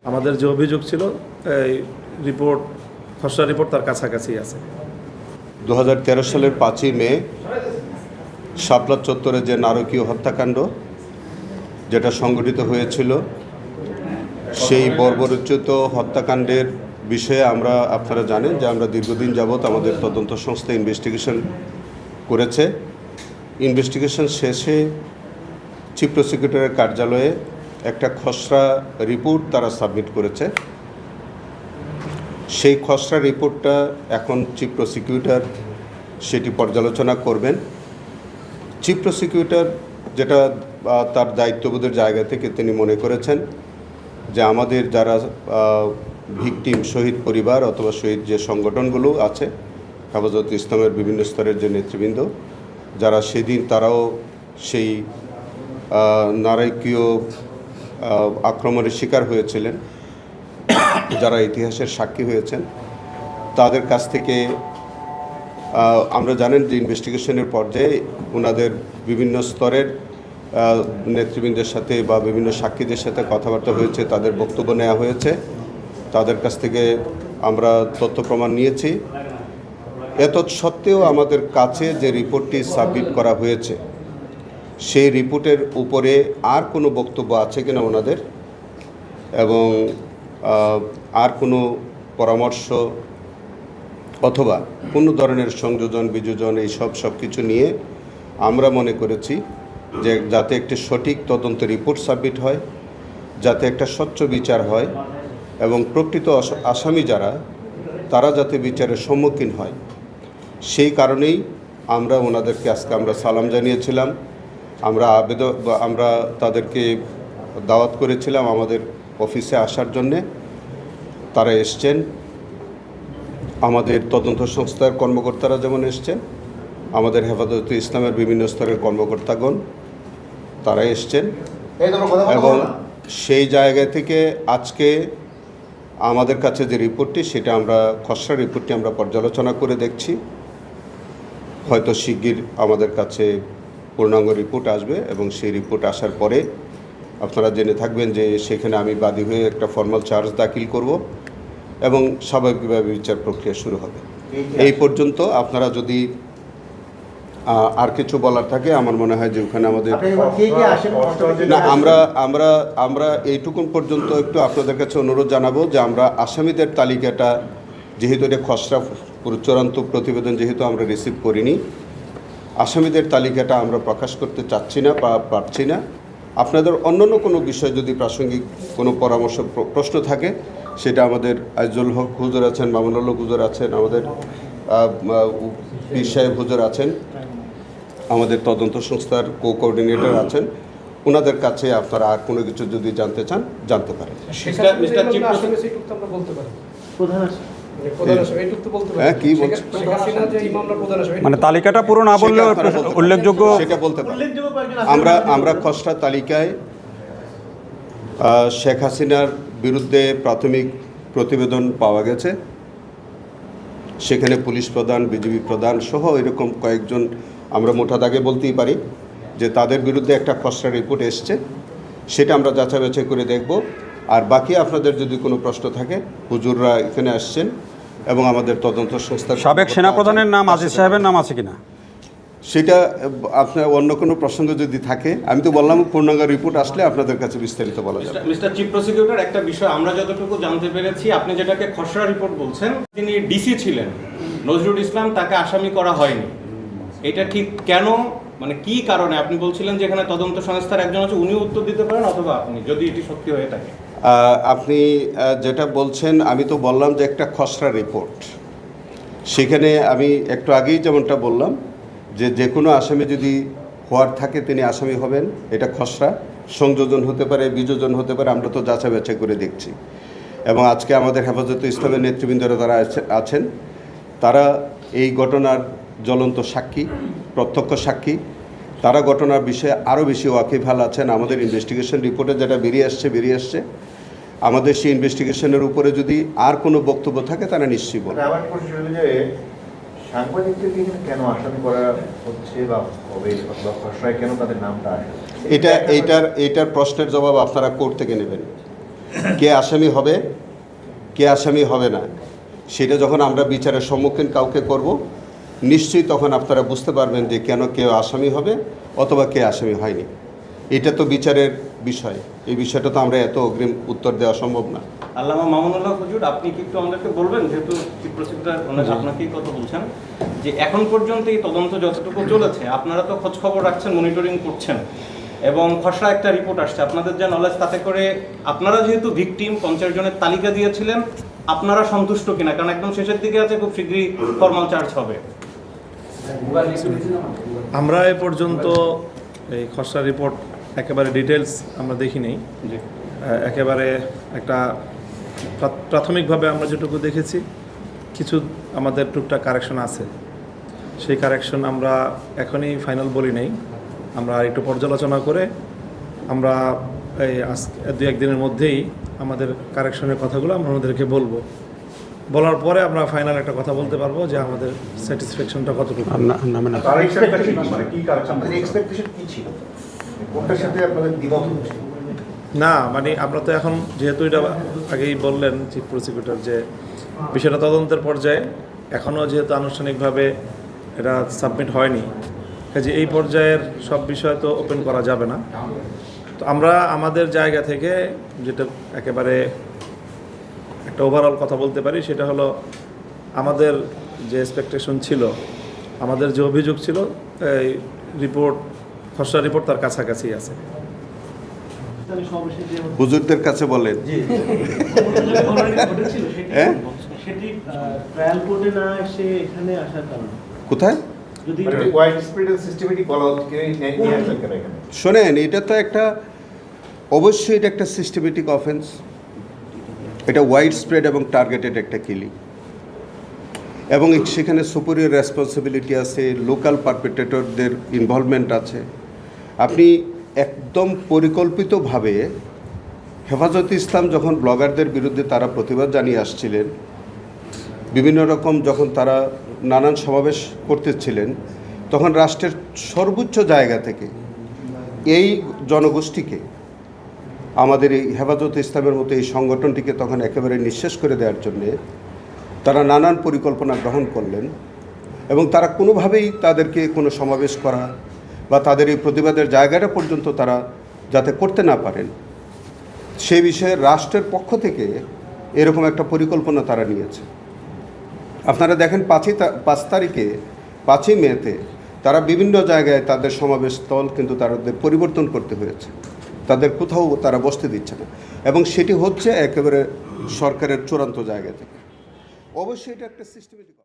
আমাদের যে অভিযোগ ছিল এই রিপোর্ট, খসড়া রিপোর্ট তার কাছাকাছি আছে। 2013 সালের 5ই মে শাপলা চত্বরে যে নারকীয় হত্যাকাণ্ড যেটা সংঘটিত হয়েছিল, সেই বর্বরোচিত হত্যাকাণ্ডের বিষয়ে আপনারা জানেন যে আমরা দীর্ঘদিন যাবৎ আমাদের তদন্ত সংস্থা ইনভেস্টিগেশন করেছে। ইনভেস্টিগেশন শেষে চিফ প্রসিকিউটরের কার্যালয়ে একটা খসড়া রিপোর্ট তারা সাবমিট করেছে। সেই খসড়া রিপোর্টটা এখন চিফ প্রসিকিউটর সেটি পর্যালোচনা করবেন। চিফ প্রসিকিউটর যেটা তার দায়িত্ববোধের জায়গা থেকে তিনি মনে করেছেন যে আমাদের যারা ভিকটিম, শহীদ পরিবার অথবা শহীদ যে সংগঠনগুলো আছে, হেফাজতে ইসলামের বিভিন্ন স্তরের যে নেতৃবৃন্দ যারা সেদিন তারাও সেই নারকীয় আক্রমণের শিকার হয়েছিলেন, যারা ইতিহাসের সাক্ষী হয়েছেন, তাদের কাছ থেকে আমরা জানেন যে ইনভেস্টিগেশনের পর্যায়ে ওনাদের বিভিন্ন স্তরের নেতৃবৃন্দের সাথে বা বিভিন্ন সাক্ষীদের সাথে কথাবার্তা হয়েছে, তাদের বক্তব্য নেওয়া হয়েছে, তাদের কাছ থেকে আমরা তথ্য প্রমাণ নিয়েছি। সত্ত্বেও আমাদের কাছে যে রিপোর্টটি সাবমিট করা হয়েছে সেই রিপোর্টের উপরে আর কোনো বক্তব্য আছে কিনা ওনাদের, এবং আর কোনো পরামর্শ অথবা কোনো ধরনের সংযোজন বিযোজন সব কিছু নিয়ে আমরা মনে করেছি যে যাতে একটি সঠিক তদন্ত রিপোর্ট সাবমিট হয়, যাতে একটা স্বচ্ছ বিচার হয় এবং প্রকৃত আসামি যারা তারা যাতে বিচারের সম্মুখীন হয়, সেই কারণেই আমরা ওনাদেরকে আজকে আমরা সালাম জানিয়েছিলাম। আমরা তাদেরকে দাওয়াত করেছিলাম আমাদের অফিসে আসার জন্যে। তারা এসছেন, আমাদের তদন্ত সংস্থার কর্মকর্তারা যেমন এসছেন, আমাদের হেফাজতে ইসলামের বিভিন্ন স্তরের কর্মকর্তাগণ তারা এসছেন, এবং সেই জায়গা থেকে আজকে আমাদের কাছে যে রিপোর্টটি সেটা খসড়া রিপোর্টটি আমরা পর্যালোচনা করে দেখছি। হয়তো শিগগির আমাদের কাছে পূর্ণাঙ্গ রিপোর্ট আসবে এবং সেই রিপোর্ট আসার পরে আপনারা জেনে থাকবেন যে সেখানে আমি বাদী হয়ে একটা ফর্মাল চার্জ দাখিল করব এবং স্বাভাবিকভাবে বিচার প্রক্রিয়া শুরু হবে। এই পর্যন্ত আপনারা যদি আর কিছু বলার থাকে, আমার মনে হয় যে ওখানে আমাদের না, আমরা এইটুকুন পর্যন্ত একটু আপনাদের কাছে অনুরোধ জানাবো যে আমরা আসামিদের তালিকাটা, যেহেতু এটা খসড়া চূড়ান্ত প্রতিবেদন যেহেতু আমরা রিসিভ করিনি, আসামিদের তালিকাটা আমরা প্রকাশ করতে চাচ্ছি না বা পারছি না। আপনাদের অন্যান্য কোনো বিষয় যদি প্রাসঙ্গিক কোনো পরামর্শ প্রশ্ন থাকে, সেটা আমাদের আইজুল হক হুজুর আছেন, মামুনুল হক হুজুর আছেন, আমাদের পীর সাহেব হুজুর আছেন, আমাদের তদন্ত সংস্থার কোঅর্ডিনেটর আছেন, ওনাদের কাছে আপনারা আর কোনো কিছু যদি জানতে চান জানতে পারেন। কি বলছেন, মানে তালিকাটা পুরো না বললে উল্লেখযোগ্য সেটা বলতে পারেন। আমরা খসড়া তালিকায় শেখ হাসিনার বিরুদ্ধে প্রাথমিক প্রতিবেদন পাওয়া গেছে, সেখানে পুলিশ প্রধান, বিজিবি প্রধান সহ এরকম কয়েকজন, আমরা মোটা দাগে বলতেই পারি যে তাদের বিরুদ্ধে একটা খসড়া রিপোর্ট এসছে, সেটা আমরা যাচাই বাছাই করে দেখব। আর বাকি আপনাদের যদি কোনো প্রশ্ন থাকে, হুজুররা এখানে আসছেন এবং আমাদের তদন্ত সংস্থার সাবেক সেনাপ্রধানের নাম আজিজ সাহেবের নাম আছে কিনা, সেটা আপনার অন্য কোনো প্রসঙ্গ যদি থাকে, আমি তো বললাম পূর্ণাঙ্গ রিপোর্ট আসলে আপনাদের কাছে বিস্তারিত বলা যাবে। মিস্টার চিফ প্রসিকিউটর, একটা বিষয় আমরা যতটুকু জানতে পেরেছি, আপনি যেটাকে খসড়া রিপোর্ট বলছেন, তিনি ডিসি ছিলেন নজরুল ইসলাম, তাকে আসামি করা হয়নি। এটা ঠিক কেন, মানে কি কারণে? আপনি বলছিলেন যে এখানে তদন্ত সংস্থার একজন আছে, উনি উত্তর দিতে পারেন, অথবা আপনি, যদি এটি সত্যি হয়ে থাকে। আপনি যেটা বলছেন, আমি তো বললাম যে একটা খসড়া রিপোর্ট, সেখানে আমি একটু আগেই যেমনটা বললাম যে কোনো আসামি যদি হওয়ার থাকে তিনি আসামি হবেন। এটা খসড়া, সংযোজন হতে পারে, বিযোজন হতে পারে, আমরা তো যাচাই বাছাই করে দেখছি। এবং আজকে আমাদের হেফাজতে ইসলামের নেতৃবৃন্দরা তারা আছেন, তারা এই ঘটনার জ্বলন্ত সাক্ষী, প্রত্যক্ষ সাক্ষী, তারা ঘটনার বিষয়ে আরও বেশি ওয়াকিবহাল আছেন। আমাদের ইনভেস্টিগেশন রিপোর্টে যেটা বেরিয়ে আসছে, আমাদের সেই ইনভেস্টিগেশনের উপরে যদি আর কোনো বক্তব্য থাকে তারা নিশ্চয়ই বলবে। সাংবাদিকদেরকে কেন আসামি করা হচ্ছে বা হবে, খসড়ায় কেন তাদের নামটা আসে, এইটার প্রশ্নের জবাব আপনারা কোর্ট থেকে নেবেন। কে আসামি হবে, কে আসামি হবে না, সেটা যখন আমরা বিচারের সম্মুখীন কাউকে করব, নিশ্চয়ই তখন আপনারা বুঝতে পারবেন যে কেন কেউ আসামি হবে অথবা কে আসামি হয়নি। এটা তো বিচারের বিষয়, এই বিষয়টা তো আমরা এত অগ্রিম উত্তর দেওয়া সম্ভব না। আল্লামা মামুনুল্লাহ হুজুর, আপনি কি একটু আমাদেরকে বলবেন, যেহেতু চিফ প্রসিকিউটর আপনাকেই কথা বলছেন, যে এখন পর্যন্ত এই তদন্ত যতটুকু চলেছে আপনারা তো খোঁজ খবর রাখছেন, মনিটরিং করছেন, এবং খসড়া একটা রিপোর্ট আসছে, আপনাদের যে নলেজ তাতে করে আপনারা যেহেতু ভিকটিম 50 জনের তালিকা দিয়েছিলেন, আপনারা সন্তুষ্ট কিনা? কারণ একদম শেষের দিকে আছে, খুব শীঘ্রই ফর্মাল চার্জ হবে। আমরা এ পর্যন্ত এই খসড়া রিপোর্ট একেবারে ডিটেলস আমরা দেখি নেই। একেবারে একটা প্রাথমিকভাবে আমরা যেটুকু দেখেছি, কিছু আমাদের টুকটাক কারেকশন আছে, সেই কারেকশন আমরা এখনই ফাইনাল বলি নেই। আমরা একটু পর্যালোচনা করে আমরা এই দু একদিনের মধ্যেই আমাদের কারেকশনের কথাগুলো আমরা ওনাদেরকে বলবো। বলার পরে আমরা ফাইনাল একটা কথা বলতে পারবো যে আমাদের স্যাটিসফ্যাকশনটা কতটুকু। তার এক্সপেকটেশন মানে কি কারেকশন, আমাদের এক্সপেকটেশন কি ছিল, কোনটার সাথে আপনাদের দ্বিমত হচ্ছে? না মানে আমরা তো এখন যেহেতু এটা আগেই বললেন চিফ প্রসিকিউটর যে বিষয়টা তদন্তের পর্যায়ে, এখনও যেহেতু আনুষ্ঠানিকভাবে এটা সাবমিট হয়নি, কাজে এই পর্যায়ের সব বিষয় তো ওপেন করা যাবে না। তো আমরা আমাদের জায়গা থেকে যেটা একেবারে একটা ওভারঅল কথা বলতে পারি, সেটা হলো আমাদের যে এক্সপেকটেশন ছিল, আমাদের যে অভিযোগ ছিল, এই রিপোর্ট, খসড়া রিপোর্ট তার কাছাকাছি আছে। হুজুরদের কাছে বলেন। হ্যাঁ? কোথায়? ওয়াইড স্প্রেড সিস্টেমেটিক বলা হচ্ছে, নিয়ে আসলেন কেন এখানে? শোনেন, এটা তো একটা, অবশ্যই এটা একটা সিস্টেমেটিক অফেন্স, এটা ওয়াইড স্প্রেড এবং টার্গেটেড একটা কিলিং, এবং সেখানে সুপিরিয়র রেসপন্সিবিলিটি আছে, লোকাল পারপেট্রেটরদের ইনভলভমেন্ট আছে। আপনি একদম পরিকল্পিতভাবে, হেফাজতে ইসলাম যখন ব্লগারদের বিরুদ্ধে তারা প্রতিবাদ জানিয়ে আসছিলেন, বিভিন্ন রকম যখন তারা নানান সমাবেশ করতেছিলেন, তখন রাষ্ট্রের সর্বোচ্চ জায়গা থেকে এই জনগোষ্ঠীকে, আমাদের এই হেফাজতে ইসলামের মতো এই সংগঠনটিকে তখন একেবারে নিঃশেষ করে দেওয়ার জন্যে তারা নানান পরিকল্পনা গ্রহণ করলেন, এবং তারা কোনোভাবেই তাদেরকে কোনো সমাবেশ করা বা তাদের এই প্রতিবাদের জায়গাটা পর্যন্ত তারা যাতে করতে না পারেন, সেই বিষয়ে রাষ্ট্রের পক্ষ থেকে এরকম একটা পরিকল্পনা তারা নিয়েছে। আপনারা দেখেন 5 তারিখে 5ই মেতে তারা বিভিন্ন জায়গায় তাদের সমাবেশ স্থল কিন্তু তাদের পরিবর্তন করতে হয়েছে, তাদের কোথাও তারা বসতে দিচ্ছে না, এবং সেটি হচ্ছে একেবারে সরকারের চূড়ান্ত জায়গা থেকে। অবশ্যই এটা একটা সিস্টেমেটিক